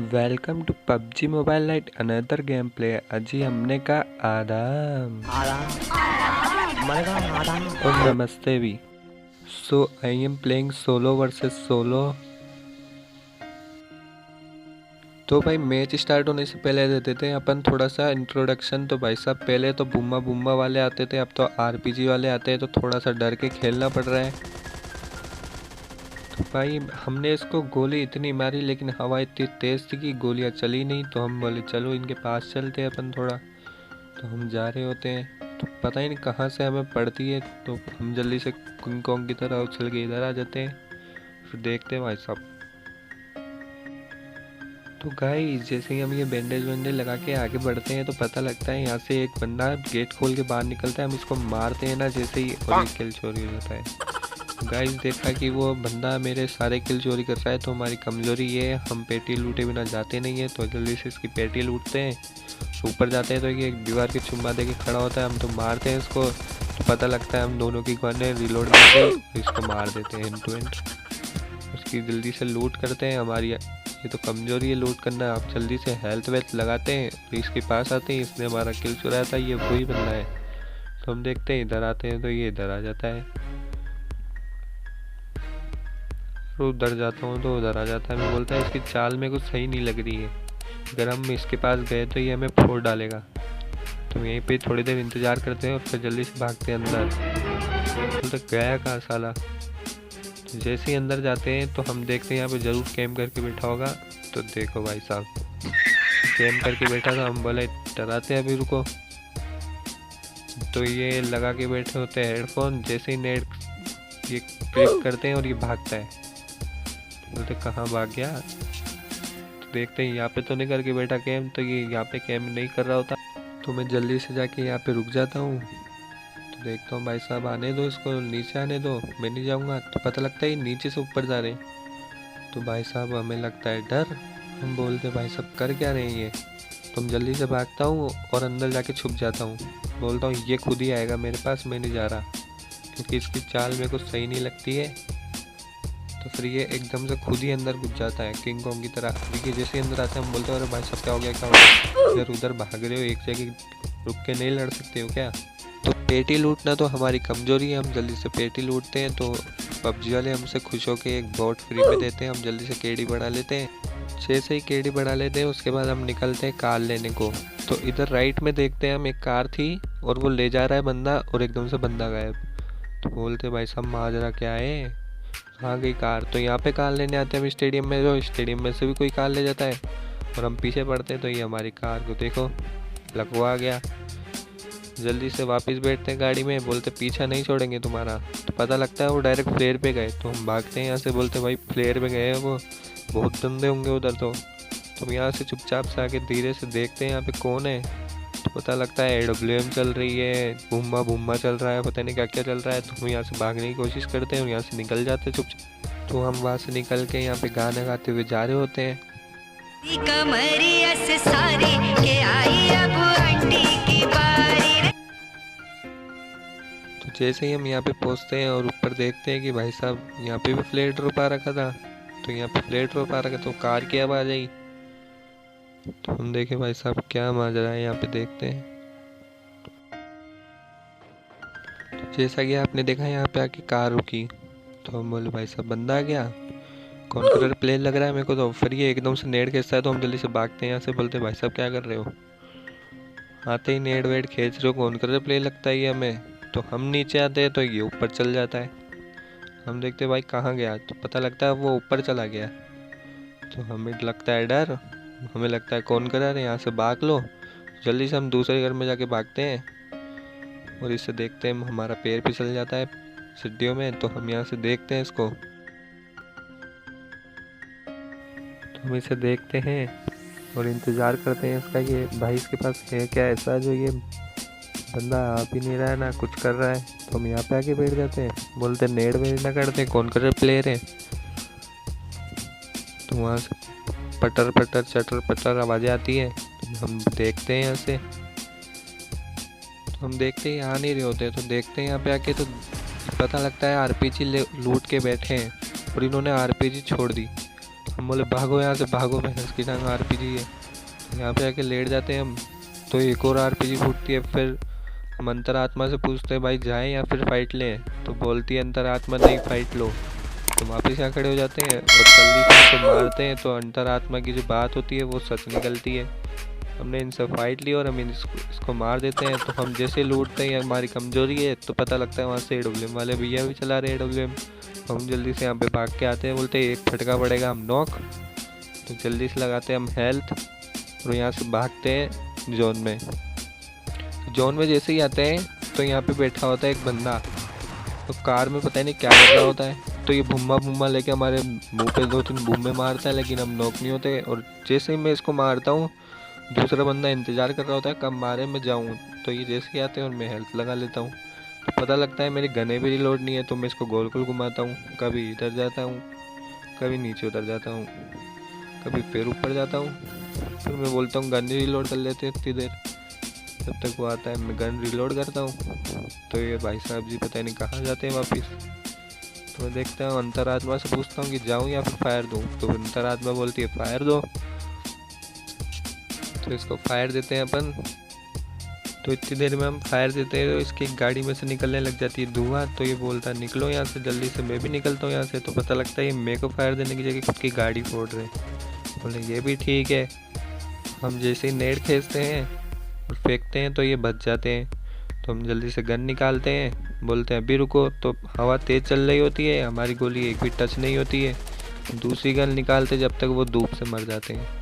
Welcome to PUBG mobile lite another game play. अजी हमने का आदाम और नमस्ते भी। So I am playing solo versus solo. तो भाई मैच स्टार्ट होने से पहले दे देते हैं अपन थोड़ा सा इंट्रोडक्शन। तो भाई साहब पहले तो बुम्मा बुम्मा वाले आते थे, अब तो आरपीजी वाले आते हैं, तो थोड़ा सा डर के खेलना पड़ रहा है। तो भाई हमने इसको गोली इतनी मारी लेकिन हवा इतनी तेज़ थी कि गोलियां चली नहीं। तो हम बोले चलो इनके पास चलते हैं अपन थोड़ा। तो हम जा रहे होते हैं तो पता ही नहीं कहाँ से हमें पड़ती है, तो हम जल्दी से किंग कॉन्ग की तरह उछल के इधर आ जाते हैं। फिर देखते हैं भाई साहब। तो गाइस जैसे ही हम ये बैंडेज वैंडेज लगा के आगे बढ़ते हैं तो पता लगता है यहाँ से एक बंदा गेट खोल के बाहर निकलता है। हम इसको मारते हैं ना जैसे ही, और ये किल चोरी हो जाता है। गाइस देखा कि वो बंदा मेरे सारे किल चोरी कर रहा है, तो हमारी कमज़ोरी ये है, हम पेटी लूटे बिना जाते नहीं है। तो जल्दी से इसकी पेटी लूटते हैं, ऊपर जाते हैं तो ये दीवार के चुम्मा दे के खड़ा होता है। हम तो मारते हैं इसको, तो पता लगता है हम दोनों की गन रिलोड करके इसको मार देते हैं एंड टू एंड। उसकी जल्दी से लूट करते हैं। हमारी ये तो कमजोरी है लूट करना। आप जल्दी से हेल्थ वेल्थ लगाते हैं और इसके पास आते हैं। इसने हमारा किल चुराया था, ये वही बंदा है। तो हम देखते हैं इधर आते हैं तो ये इधर आ जाता है, तो उधर जाता हूँ तो उधर आ जाता है। मैं बोलता है इसकी चाल में कुछ सही नहीं लग रही है, अगर हम इसके पास गए तो ये हमें फोड़ डालेगा। तो यहीं पे थोड़ी देर इंतज़ार करते हैं और फिर जल्दी से भागते हैं अंदर। तो गया कहाँ साला। जैसे ही अंदर जाते हैं तो हम देखते हैं यहाँ पे ज़रूर कैम करके बैठा होगा। तो देखो भाई साहब कैम करके बैठा था। हम बोले डराते हैं अभी रुको। तो ये लगा के बैठे होते हैं हेडफोन। जैसे ही नेट ये क्लिक करते हैं और ये भागता है। बोलते कहाँ भाग गया। तो देखते हैं यहाँ पे तो नहीं करके बैठा कैम, तो ये यहाँ पे कैम नहीं कर रहा होता। तो मैं जल्दी से जाके यहाँ पे रुक जाता हूँ। तो देखता हूँ भाई साहब आने दो इसको, नीचे आने दो, मैं नहीं जाऊँगा। तो पता लगता है नीचे से ऊपर जा रहे। तो भाई साहब हमें लगता है डर। हम बोलते भाई साहब कर क्या रहे हैं ये। तो हम जल्दी से भागता हूँ और अंदर जाके छुप जाता हूँ। बोलता हूँ ये खुद ही आएगा मेरे पास, मैं नहीं जा रहा, क्योंकि इसकी चाल मेरे को सही नहीं लगती है। तो फिर ये एकदम से खुद ही अंदर घुस जाता है किंग कॉन्ग की तरह। देखिए जैसे ही अंदर आते हैं हम बोलते हैं अरे भाई साहब क्या हो गया क्या हो गया, इधर उधर भाग रहे हो, एक जगह रुक के नहीं लड़ सकते हो क्या। तो पेटी लूटना तो हमारी कमजोरी है, हम जल्दी से पेटी लूटते हैं। तो पबजी वाले हमसे खुश होकर एक बॉट फ्री में देते हैं। हम जल्दी से केडी बढ़ा लेते हैं। 6 से ही केडी बढ़ा लेते हैं। उसके बाद हम निकलते हैं कार लेने को। तो इधर राइट में देखते हैं हम, एक कार थी और वो ले जा रहा है बंदा, और एकदम से बंदा गायब। तो बोलते भाई साहब माजरा क्या है, कहाँ गई कार। तो यहाँ पे कार लेने आते हैं हम स्टेडियम में, जो स्टेडियम में से भी कोई कार ले जाता है और हम पीछे पड़ते हैं। तो ये हमारी कार को देखो लगवा गया। जल्दी से वापस बैठते हैं गाड़ी में, बोलते पीछा नहीं छोड़ेंगे तुम्हारा। तो पता लगता है वो डायरेक्ट फ्लेयर पे गए। तो हम भागते हैं यहाँ से, बोलते भाई फ्लेयर पे गए हैं वो, बहुत गंदे होंगे उधर। तो हम यहाँ से चुपचाप से आके धीरे से देखते हैं यहाँ पे कौन है। तो पता लगता है AWM चल रही है, बुम्मा बुम्मा चल रहा है, पता नहीं क्या क्या चल रहा है। तो हम यहाँ से भागने की कोशिश करते हैं और यहाँ से निकल जाते हैं चुपचाप। तो हम वहाँ से निकल के यहाँ पे गाना गाते हुए जा रहे होते हैं। तो जैसे ही हम यहाँ पे पहुँचते हैं और ऊपर देखते हैं कि भाई साहब यहाँ पे भी फ्लेयर ड्रॉप आ रखा था। तो यहाँ पे फ्लेयर ड्रॉप आ रखा, तो कार की आवाज़ आई। तो हम देखे भाई साहब क्या माजरा है यहाँ पे, देखते हैं। तो जैसा कि आपने देखा यहाँ पे आके कार रुकी, तो हम बोले भाई साहब बंदा आ गया, कौन कलर प्लेन लग रहा है मेरे को। तो फिर ये एकदम से नेट खींचता है। तो हम जल्दी से भागते हैं यहाँ से, बोलते भाई साहब क्या कर रहे हो। आते ही नेट वेट खींच रहे हो, कौन कलर प्लेन लगता है ये हमें। तो हम नीचे आते हैं तो ये ऊपर चल जाता है। हम देखते भाई कहाँ गया, तो पता लगता है वो ऊपर चला गया। तो हमें लगता है डर, हमें लगता है कौन कलर है, यहाँ से भाग लो। जल्दी से हम दूसरे घर में जाके भागते हैं और इससे देखते हैं हमारा पैर फिसल जाता है सीढ़ियों में। तो हम यहाँ से देखते हैं इसको, तो हम इसे देखते हैं और इंतज़ार करते हैं इसका कि भाई इसके पास है क्या ऐसा जो ये बंदा आ भी नहीं रहा है ना कुछ कर रहा है। तो हम यहाँ पे आके बैठ जाते हैं, बोलते नेट वेट ना करते, कौन कलर प्लेयर है। तो वहाँ से पटर पटर चटर पटर आवाज़ें आती है। तो हम देखते हैं यहाँ से, तो हम देखते हैं आ नहीं रहे होते। तो देखते हैं यहाँ पे आके, तो पता लगता है आरपीजी लूट के बैठे हैं और इन्होंने आरपीजी छोड़ दी। हम बोले भागो यहाँ से भागो, भैंस की टांग आरपीजी है। यहाँ पे आके लेट जाते हैं हम, तो एक और आरपीजी फूटती है। फिर हम अंतरात्मा से पूछते हैं भाई जाएं या फिर फाइट लें, तो बोलती है अंतरात्मा नहीं फाइट लो। तो वापस यहाँ खड़े हो जाते हैं और जल्दी से इनको मारते हैं, तो अंतरात्मा की जो बात होती है वो सच निकलती है। हमने इनसे फाइट ली और हम इसको मार देते हैं। तो हम जैसे लूटते हैं हमारी कमजोरी है, तो पता लगता है वहाँ से AWM वाले भैया भी चला रहे AWM। हम जल्दी से यहाँ पे भाग के आते हैं, बोलते हैं एक फटका पड़ेगा हम नॉक। तो जल्दी से लगाते हैं हम हेल्थ और यहाँ से भागते हैं जोन में। जोन में जैसे ही आते हैं तो यहाँ पे बैठा होता है एक बंदा, तो कार में पता नहीं क्या कर रहा होता है। तो ये भुम्मा लेके हमारे मुंह पे 2-3 भुम्मे मारता है, लेकिन हम नॉक नहीं होते। और जैसे ही मैं इसको मारता हूँ, दूसरा बंदा इंतज़ार कर रहा होता है कब मारे मैं जाऊँ। तो ये जैसे ही आते हैं और मैं हेल्थ लगा लेता हूँ, तो पता लगता है मेरी गने भी रिलोड नहीं है। तो मैं इसको गोल गोल घुमाता हूँ, कभी इधर जाता हूँ, कभी नीचे उतर जाता हूँ, कभी फिर ऊपर जाता हूँ। फिर मैं बोलता हूँ गन रिलोड कर लेते हैं इतनी देर, जब तक वो आता है मैं गन रिलोड करता हूँ। तो ये भाई साहब जी पता नहीं कहाँ जाते हैं वापस। तो मैं देखता हूँ, अंतरात्मा से पूछता हूँ कि जाऊँ या फिर फायर दूँ। तो अंतरात्मा बोलती है फायर दो। तो इसको फायर देते हैं अपन। तो इतनी देर में हम फायर देते हैं तो इसकी गाड़ी में से निकलने लग जाती है धुआं। तो ये बोलता है निकलो यहाँ से जल्दी से। मैं भी निकलता हूँ यहाँ से। तो पता लगता है ये मेरे को फायर देने की जगह खुद की गाड़ी फोड़ रहे। बोले ये भी ठीक है। हम जैसे ही नेट खींचते हैं और फेंकते हैं तो ये बच जाते हैं। तो हम जल्दी से गन निकालते हैं, बोलते हैं अभी रुको। तो हवा तेज़ चल रही होती है, हमारी गोली एक भी टच नहीं होती है। दूसरी गन निकालते जब तक वो धूप से मर जाते हैं।